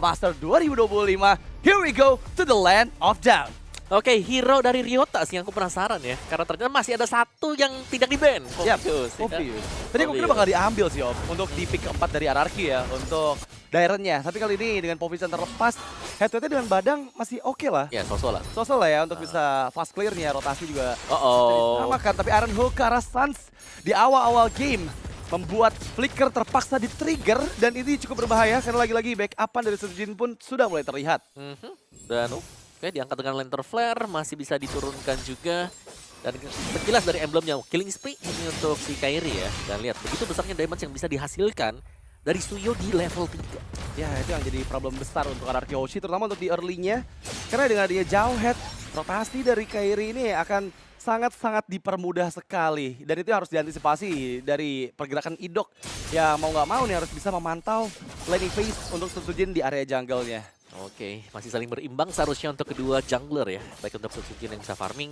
Master 2025. Here we go to the land of down. Oke, hero dari Ryota sih yang aku penasaran ya. Karena ternyata masih ada satu yang tidak di-ban. Fovius. Obvious. Tadi aku kira bakal diambil sih Om, untuk di pick keempat dari Ararki ya, untuk Dairennya. Tapi kali ini dengan Povis yang terlepas, head-to-headnya dengan Badang masih oke lah. Ya, sosok lah. Sosok lah ya untuk bisa fast clear-nya, rotasi juga Oh. kan. Tapi Iron Hook ke arah Suns di awal-awal game membuat Flicker terpaksa di-trigger dan ini cukup berbahaya karena lagi-lagi backup-an dari Sujin pun sudah mulai terlihat. Dan oke, diangkat dengan Lantern Flare, masih bisa diturunkan juga. Dan sekilas dari emblemnya, Killing Spree ini untuk si Kairi ya. Dan lihat, begitu besarnya damage yang bisa dihasilkan dari Suyo di level 3. Ya, itu yang jadi problem besar untuk Ararki Hoshi, terutama untuk di early-nya. Karena dengan dia jauh head, rotasi dari Kairi ini akan sangat-sangat dipermudah sekali. Dan itu harus diantisipasi dari pergerakan Idok yang mau nggak mau nih harus bisa memantau laning phase untuk Sujin di area jungle-nya. Oke, masih saling berimbang seharusnya untuk kedua jungler ya. Baik untuk Sujin yang bisa farming,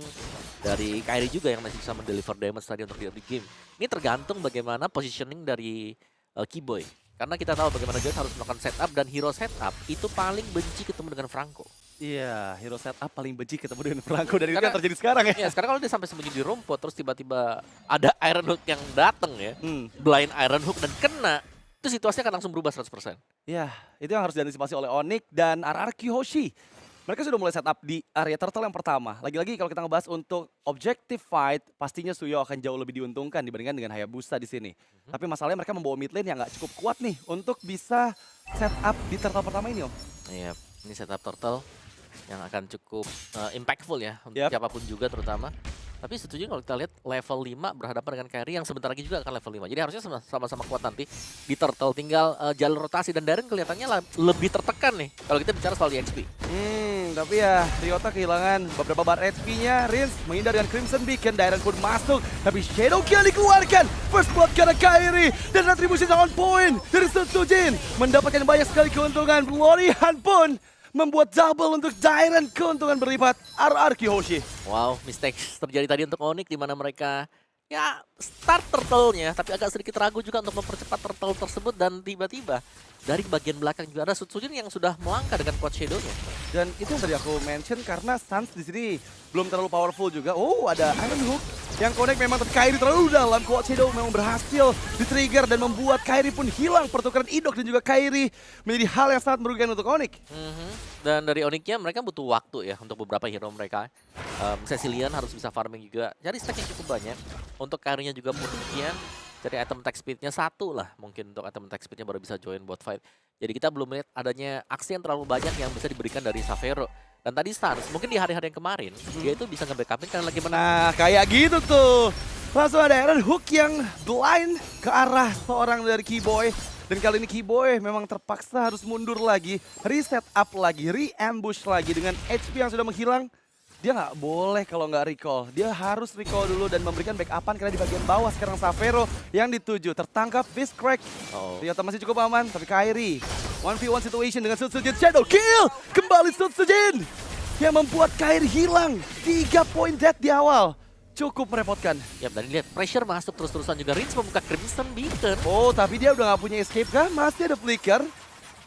dari Kairi juga yang masih bisa mendeliver damage tadi untuk di early game. Ini tergantung bagaimana positioning dari Keyboy. Karena kita tahu bagaimana dia harus melakukan setup dan hero setup itu paling benci ketemu dengan Franco. Iya, hero setup paling benci ketemu dengan Franco dan itu yang terjadi sekarang ya. Ya, sekarang kalau dia sampai sembunyi di rumput terus tiba-tiba ada Iron Hook yang datang ya. Blind Iron Hook dan kena, itu situasinya akan langsung berubah 100%. Ya, itu yang harus diantisipasi oleh Onyx dan Ararki Hoshi. Mereka sudah mulai setup di area turtle yang pertama. Lagi-lagi kalau kita ngebahas untuk objective fight, pastinya Suyo akan jauh lebih diuntungkan dibandingkan dengan Hayabusa di sini. Tapi masalahnya mereka membawa mid lane yang nggak cukup kuat nih untuk bisa setup di turtle pertama ini Om. Iya, ini setup turtle yang akan cukup impactful ya untuk siapapun juga terutama. Tapi setuju kalau kita lihat level 5 berhadapan dengan Kairi yang sebentar lagi juga akan level 5. Jadi harusnya sama-sama kuat nanti di turtle. Tinggal jalur rotasi dan Darren kelihatannya lebih tertekan nih kalau kita bicara soal EXP. Tapi ya Ryota kehilangan beberapa bar HP-nya. Rins menghindar dengan Crimson Beacon. Darren pun masuk. Tapi Shadow Kill dikeluarkan. First blood karena Kairi. Dan retribusi on point dari Sujin. Mendapatkan banyak sekali keuntungan. Glorian pun membuat double untuk Dairen, keuntungan berlipat Ararki Hoshi. Wow, mistakes terjadi tadi untuk Onyx di mana mereka ya start turtle-nya tapi agak sedikit ragu juga untuk mempercepat turtle tersebut dan tiba-tiba dari bagian belakang juga ada Sujin yang sudah melangkah dengan quad shadow-nya. Dan itu yang tadi aku mention karena Suns di sini belum terlalu powerful juga. Oh, ada Iron Hook yang connect memang, tapi Kairi terlalu dalam. Quad Shadow memang berhasil di-trigger dan membuat Kairi pun hilang. Pertukaran Idok dan juga Kairi menjadi hal yang sangat merugikan untuk Onyx. Dan dari Onyx-nya mereka butuh waktu ya untuk beberapa hero mereka. Cecilian harus bisa farming juga. Jadi stack yang cukup banyak. Untuk Kairinya juga pun demikian. Jadi item attack speed-nya 1 lah mungkin untuk item attack speed-nya baru bisa join bot fight. Jadi kita belum melihat adanya aksi yang terlalu banyak yang bisa diberikan dari Xavero. Dan tadi Suns, mungkin di hari-hari yang kemarin, dia itu bisa nge-backupin karena lagi menang. Nah, kayak gitu tuh. Langsung ada Iron Hook yang blind ke arah seorang dari Keyboy. Dan kali ini Keyboy memang terpaksa harus mundur lagi, reset up lagi, re-ambush lagi dengan HP yang sudah menghilang. Dia nggak boleh kalau nggak recall. Dia harus recall dulu dan memberikan backupan karena di bagian bawah sekarang Xavero yang dituju. Tertangkap Fist Crack. Ryota masih cukup aman, tapi Kairi 1v1 situation dengan Sujin. Shadow Kill! Kembali Sujin! Yang membuat Kairi hilang. 3 poin dead di awal. Cukup merepotkan. Ya, dan lihat pressure masuk terus-terusan juga. Rins membuka Crimson Beacon. Oh, tapi dia udah nggak punya escape kah? Masih ada flicker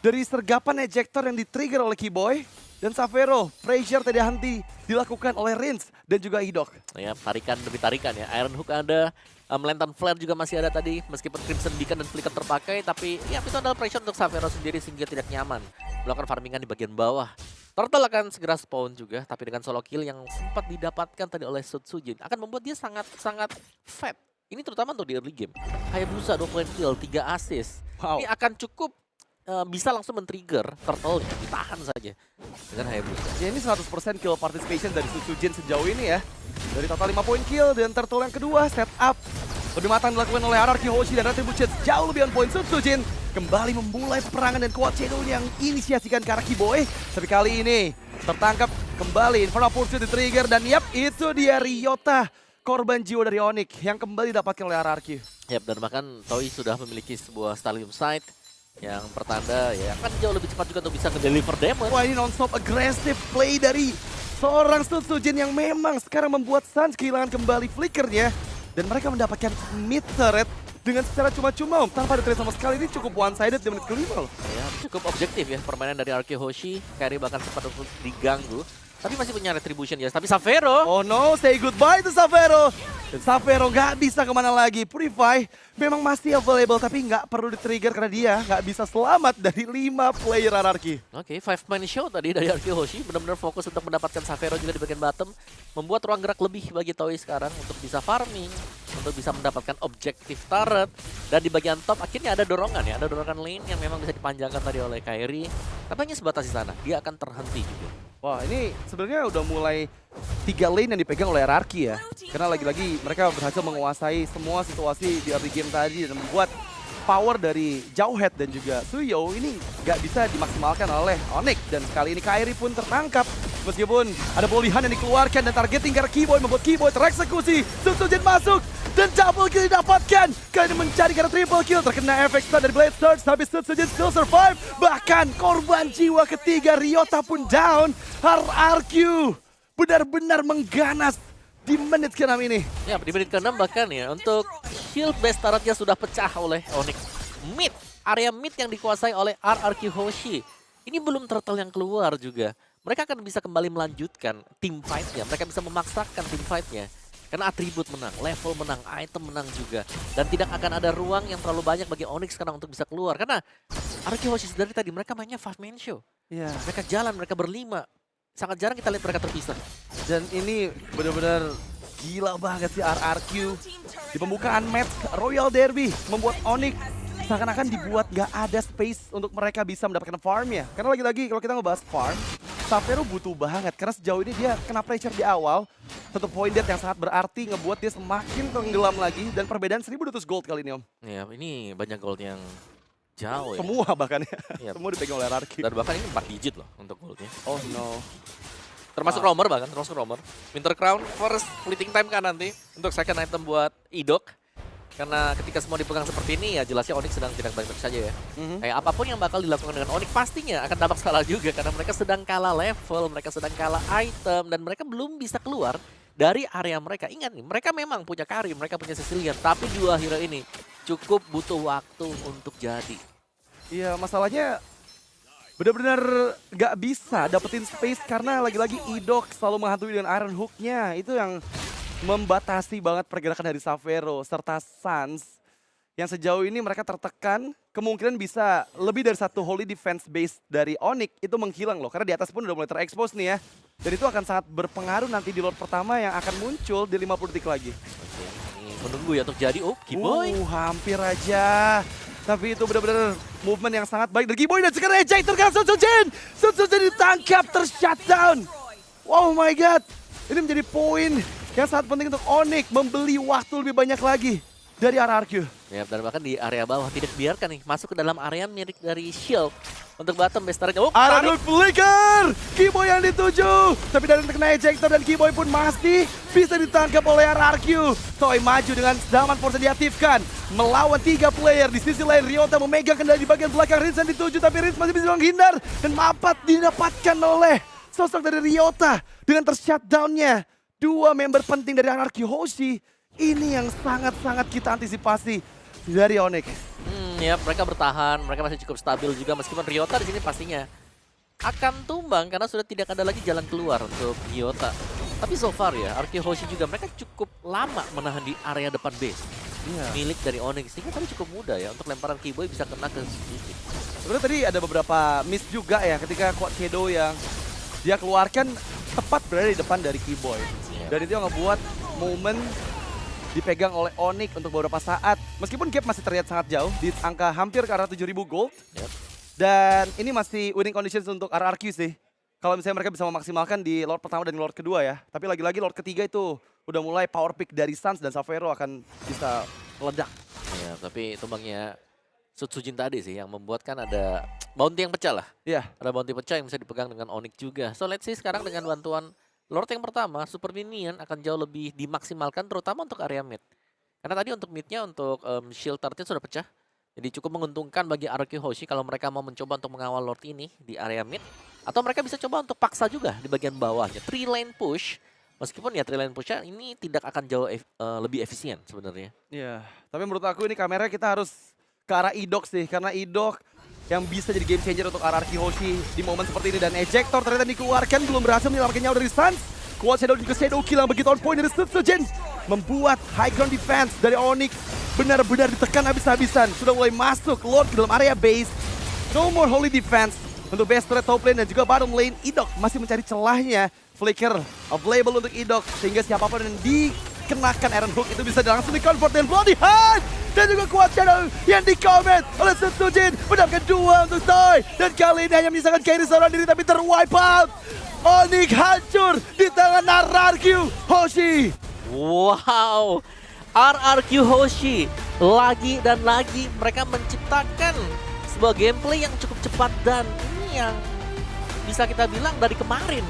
dari sergapan ejector yang di-trigger oleh Keyboy. Dan Xavero, pressure tidak henti dilakukan oleh Rins dan juga Idok. Ya, tarikan demi tarikan ya. Iron Hook ada, Lantern Flare juga masih ada tadi. Meskipun Crimson Beacon dan Flicker terpakai, tapi ya itu adalah pressure untuk Xavero sendiri sehingga tidak nyaman melakukan farmingan di bagian bawah. Turtle akan segera spawn juga, tapi dengan solo kill yang sempat didapatkan tadi oleh Sujin akan membuat dia sangat fat. Ini terutama untuk di early game. Hayabusa 2 point kill, 3 assist. Wow. Ini akan cukup bisa langsung men-trigger turtle-nya, ditahan saja dengan Hayabusa. Ya, ini 100% kill participation dari Sujin sejauh ini ya. Dari total 5 poin kill dan turtle yang kedua setup lebih matang dilakukan oleh Ararki Hoshi dan Retribution jauh lebih on point. Sujin kembali memulai peperangan dan Quad Shadow yang inisiasikan ke arah Keyboy. Tapi kali ini tertangkap kembali Infernal Pursuit di trigger dan yap itu dia Ryota, korban jiwa dari Onyx yang kembali didapatkan oleh Ararki. Yap, dan bahkan Toei sudah memiliki sebuah Stallium Sight yang pertanda ya akan jauh lebih cepat juga untuk bisa nge-deliver damage. Wah, ini non-stop aggressive play dari seorang Sujin yang memang sekarang membuat Suns kehilangan kembali flickernya. Dan mereka mendapatkan mid turret dengan secara cuma-cuma tanpa ada trade sama sekali. Ini cukup one-sided di menit kelima loh. Ya, cukup objektif ya permainan dari Arke Hoshi. Kairi bahkan sempat untuk diganggu. Tapi masih punya retribution ya. Tapi Xavero. Oh no, say goodbye to Xavero. Dan Xavero nggak bisa kemana lagi. Purify memang masih available tapi nggak perlu di-trigger karena dia nggak bisa selamat dari 5 player RRQ. Oke, 5-man show tadi dari Arke Hoshi. Benar-benar fokus untuk mendapatkan Xavero juga di bagian bottom. Membuat ruang gerak lebih bagi Toei sekarang untuk bisa farming. Untuk bisa mendapatkan objektif turret. Dan di bagian top akhirnya ada dorongan ya. Ada dorongan lane yang memang bisa dipanjangkan tadi oleh Kairi. Tapi hanya sebatas di sana. Dia akan terhenti juga. Wah, ini sebenarnya udah mulai 3 lane yang dipegang oleh RRQ ya. Karena lagi-lagi mereka berhasil menguasai semua situasi di early game tadi dan membuat power dari Jauhead dan juga Suyo ini nggak bisa dimaksimalkan oleh Onyx. Dan kali ini Kairi pun tertangkap. Meskipun ada pemulihan yang dikeluarkan dan targeting karena Keyboy membuat Keyboy tereksekusi. Sujin masuk dan double kill didapatkan. Kali ini mencari karena triple kill. Terkena efek stun dari Blade Surge tapi Sujin still survive. Bahkan korban jiwa ketiga Ryota pun down. RRQ benar-benar mengganas di menit ke-6 ini. Ya, di menit ke-6 bahkan ya, untuk shield base turretnya sudah pecah oleh Onyx. Mid, area mid yang dikuasai oleh RRQ Hoshi. Ini belum turtle yang keluar juga. Mereka akan bisa kembali melanjutkan team fight-nya. Mereka bisa memaksakan team fight-nya. Karena atribut menang, level menang, item menang juga. Dan tidak akan ada ruang yang terlalu banyak bagi Onyx sekarang untuk bisa keluar. Karena RRQ Hoshi dari tadi mereka mainnya 5-man show. Iya. Mereka jalan, mereka berlima. Sangat jarang kita lihat mereka terpisah. Dan ini benar-benar gila banget sih RRQ. Di pembukaan match Royal Derby membuat Onyx seakan-akan dibuat gak ada space untuk mereka bisa mendapatkan farm ya. Karena lagi-lagi kalau kita ngebahas farm, Xavero butuh banget. Karena sejauh ini dia kena pressure di awal. Satu point death yang sangat berarti ngebuat dia semakin tenggelam lagi. Dan perbedaan 1.200 gold kali ini Om. Ya, ini banyak gold yang jauh ya. Semua bahkan ya. Yap. Semua dipegang oleh RRQ. Dan bahkan ini 4 digit loh untuk goldnya. Oh no. Termasuk roamer bahkan, termasuk roamer. Winter Crown first fleeting time kan nanti untuk second item buat Idok. Karena ketika semua dipegang seperti ini ya jelasnya Onyx sedang tidak baik-baik saja ya. Kayak apapun yang bakal dilakukan dengan Onyx pastinya akan tampak salah juga. Karena mereka sedang kalah level, mereka sedang kalah item. Dan mereka belum bisa keluar dari area mereka. Ingat nih, mereka memang punya Karim, mereka punya Sicilian. Tapi dua hero ini cukup butuh waktu untuk jadi. Iya, masalahnya benar-benar gak bisa dapetin space karena lagi-lagi Idok selalu menghantui dengan Iron Hook-nya. Itu yang membatasi banget pergerakan dari Xavero serta Sans. Yang sejauh ini mereka tertekan, kemungkinan bisa lebih dari satu holy defense base dari Onyx itu menghilang loh. Karena di atas pun udah mulai terekspos nih ya. Dan itu akan sangat berpengaruh nanti di Lord pertama yang akan muncul di 50 detik lagi. Oke, ini menunggu ya untuk jadi. Oh, Keyboy. Hampir aja. Tapi itu benar-benar movement yang sangat baik dari Keyboy dan sekarang eject terkena Sun Sujin. Sun Sujin ditangkap, tershutdown. Oh my god. Ini menjadi poin yang sangat penting untuk Onyx membeli waktu lebih banyak lagi dari RRQ. Ya, dan bahkan di area bawah tidak biarkan nih masuk ke dalam area milik dari Shield untuk bottom base turret. Oh, Iron Hook flicker! Keyboy yang dituju. Tapi dari terkena ejector dan Keyboy pun masih bisa ditangkap oleh RRQ. Toei maju dengan zaman force diaktifkan. Melawan 3 player. Di sisi lain Ryota memegang kendali di bagian belakang. Rinsen dituju tapi Rins masih bisa menghindar. Dan mapat didapatkan oleh sosok dari Ryota. Dengan tershutdown-nya 2 member penting dari RRQ Hoshi. Ini yang sangat-sangat kita antisipasi dari Onyx. Ya mereka bertahan, mereka masih cukup stabil juga meskipun Ryota di sini pastinya akan tumbang karena sudah tidak ada lagi jalan keluar untuk Ryota. Tapi so far ya, RRQ Hoshi juga mereka cukup lama menahan di area depan base milik dari Onyx. Sehingga tadi cukup mudah ya untuk lemparan Keyboy bisa kena ke sedikit. Sebenarnya tadi ada beberapa miss juga ya ketika Quad Shadow yang dia keluarkan tepat berada di depan dari Keyboy. Dan itu yang ngebuat momen dipegang oleh Onyx untuk beberapa saat. Meskipun gap masih terlihat sangat jauh di angka hampir ke arah 7.000 gold. Dan ini masih winning conditions untuk RRQ sih. Kalau misalnya mereka bisa memaksimalkan di Lord pertama dan Lord kedua ya. Tapi lagi-lagi Lord ketiga itu udah mulai power pick dari Sans dan Xavero akan bisa meledak. Ya, tapi tumbangnya Sujin tadi sih yang membuatkan ada bounty yang pecah lah. Iya. Ada bounty pecah yang bisa dipegang dengan Onyx juga. So let's see sekarang dengan bantuan Lord yang pertama, Super Minion akan jauh lebih dimaksimalkan terutama untuk area mid. Karena tadi untuk midnya, untuk shield turretnya sudah pecah. Jadi cukup menguntungkan bagi RRQ Hoshi kalau mereka mau mencoba untuk mengawal Lord ini di area mid. Atau mereka bisa coba untuk paksa juga di bagian bawahnya. 3 lane push Meskipun ya Trillion Push ini tidak akan jauh lebih efisien sebenarnya. Iya, tapi menurut aku ini kamera kita harus ke arah Idok sih, karena Idok yang bisa jadi game changer untuk RRQ Hoshi di momen seperti ini. Dan ejector ternyata dikeluarkan, belum berhasil menyelamatkan nyawa dari Suns. Quad Shadow juga Shadow Kill yang begitu on point dari Sutsujen membuat high ground defense dari Onyx benar-benar ditekan habis-habisan. Sudah mulai masuk Lord ke dalam area base. No more holy defense untuk base turret top lane dan juga bottom lane. Idok masih mencari celahnya. Flicker available untuk Idok sehingga siapapun yang dikenakan Iron Hook itu bisa langsung di-convert dengan Bloody Hand. Dan juga Quad Shadow yang di-comment oleh Sutsujen mendapatkan 2 untuk Toy. Dan kali ini hanya menyisakan carry seorang diri tapi ter-wipe out. Onyx hancur di tangan RRQ Hoshi. Wow, RRQ Hoshi lagi dan lagi mereka menciptakan sebuah gameplay yang cukup cepat dan ini yang bisa kita bilang dari kemarin